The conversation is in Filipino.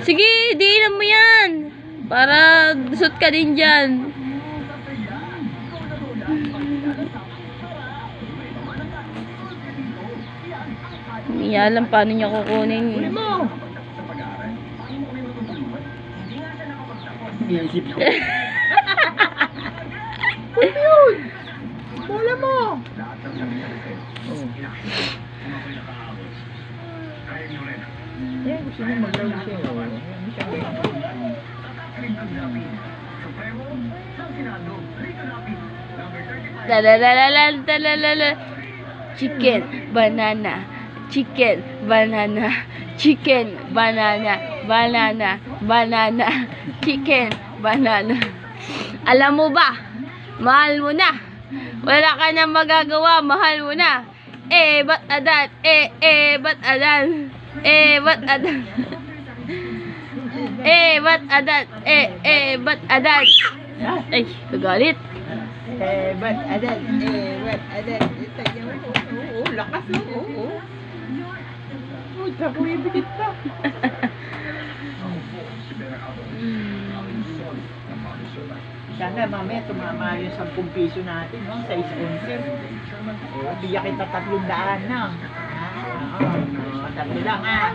Sige, diinan mo yan. Para dusot ka din dyan. Hindi alam paano niya kukunin. Huli mo! Iisip ko. Huli yun! Bola mo! Gusto mo maglaro siya. Lalalala. Chicken, banana. Chicken, banana. Chicken, banana. Banana, banana. Chicken, banana. Alam mo ba? Mahal mo na. Wala ka na magagawa. Mahal mo na. Ba't adan? Ba't adan? Ba't adan? Ba't adan? Ba't adan? Ay, kagalit. Ba't adan? Ba't adan? Oo, lakas mo. Oo. Tapos ibigit pa. Sana mamaya tumama yung 10 piso natin, no? Sa sponsor. Bigyan kita 300 na. Oo, 3 lang, ha?